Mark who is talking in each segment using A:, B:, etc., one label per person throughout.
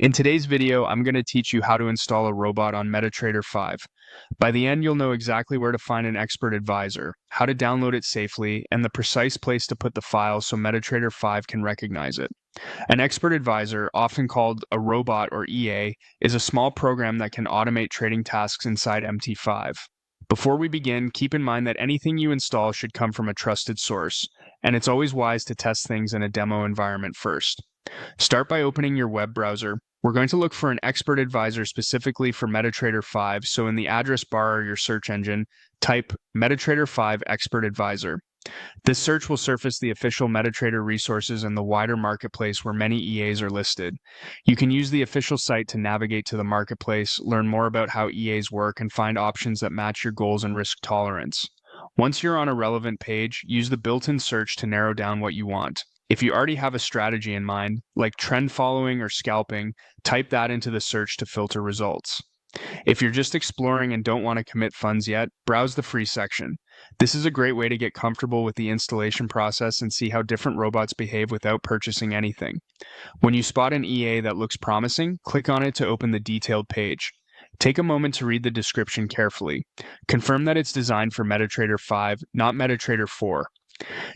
A: In today's video, I'm going to teach you how to install a robot on Metatrader 5. By the end, you'll know exactly where to find an expert advisor, how to download it safely, and the precise place to put the file so Metatrader 5 can recognize it. An expert advisor, often called a robot or EA, is a small program that can automate trading tasks inside MT5. Before we begin, keep in mind that anything you install should come from a trusted source, and it's always wise to test things in a demo environment first. Start by opening your web browser. We're going to look for an expert advisor specifically for MetaTrader 5, so in the address bar or your search engine, type MetaTrader 5 Expert Advisor. This search will surface the official MetaTrader resources and the wider marketplace where many EAs are listed. You can use the official site to navigate to the marketplace, learn more about how EAs work, and find options that match your goals and risk tolerance. Once you're on a relevant page, use the built-in search to narrow down what you want. If you already have a strategy in mind, like trend following or scalping, type that into the search to filter results. If you're just exploring and don't want to commit funds yet, browse the free section. This is a great way to get comfortable with the installation process and see how different robots behave without purchasing anything. When you spot an EA that looks promising, click on it to open the detailed page. Take a moment to read the description carefully. Confirm that it's designed for MetaTrader 5, not MetaTrader 4.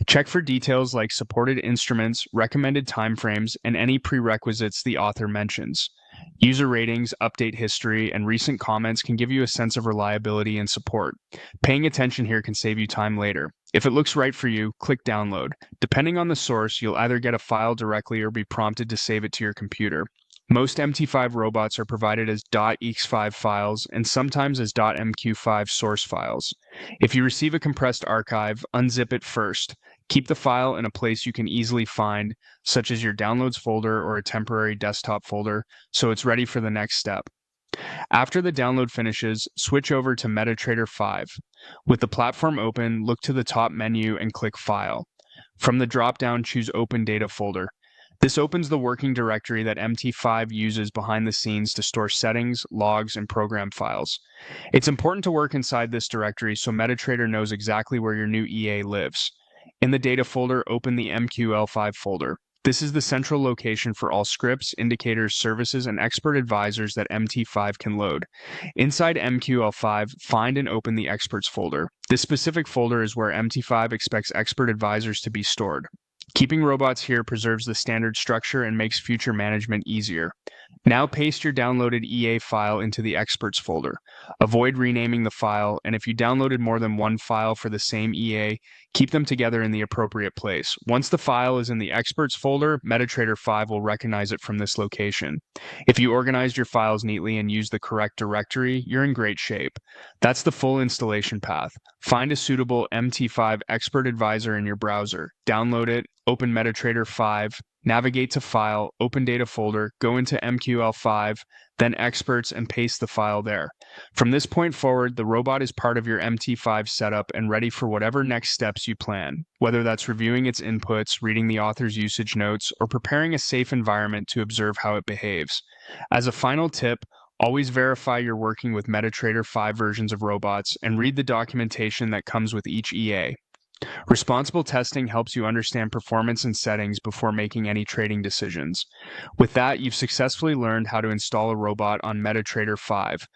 A: Check for details like supported instruments, recommended timeframes, and any prerequisites the author mentions. User ratings, update history, and recent comments can give you a sense of reliability and support. Paying attention here can save you time later. If it looks right for you, click download. Depending on the source, you'll either get a file directly or be prompted to save it to your computer. Most MT5 robots are provided as .ex5 files and sometimes as .mq5 source files. If you receive a compressed archive, unzip it first. Keep the file in a place you can easily find, such as your downloads folder or a temporary desktop folder, so it's ready for the next step. After the download finishes, switch over to MetaTrader 5. With the platform open, look to the top menu and click File. From the drop-down, choose Open Data Folder. This opens the working directory that MT5 uses behind the scenes to store settings, logs, and program files. It's important to work inside this directory so MetaTrader knows exactly where your new EA lives. In the data folder, open the MQL5 folder. This is the central location for all scripts, indicators, services, and expert advisors that MT5 can load. Inside MQL5, find and open the experts folder. This specific folder is where MT5 expects expert advisors to be stored. Keeping robots here preserves the standard structure and makes future management easier. Now paste your downloaded EA file into the experts folder. Avoid renaming the file, and if you downloaded more than one file for the same EA, keep them together in the appropriate place. Once the file is in the experts folder, MetaTrader 5 will recognize it from this location. If you organized your files neatly and used the correct directory, you're in great shape. That's the full installation path. Find a suitable MT5 expert advisor in your browser, download it, open MetaTrader 5, navigate to File, Open Data Folder, go into MQL5, then Experts, and paste the file there. From this point forward, the robot is part of your MT5 setup and ready for whatever next steps you plan, whether that's reviewing its inputs, reading the author's usage notes, or preparing a safe environment to observe how it behaves. As a final tip, always verify you're working with MetaTrader 5 versions of robots and read the documentation that comes with each EA. Responsible testing helps you understand performance and settings before making any trading decisions. With that, you've successfully learned how to install a robot on MetaTrader 5.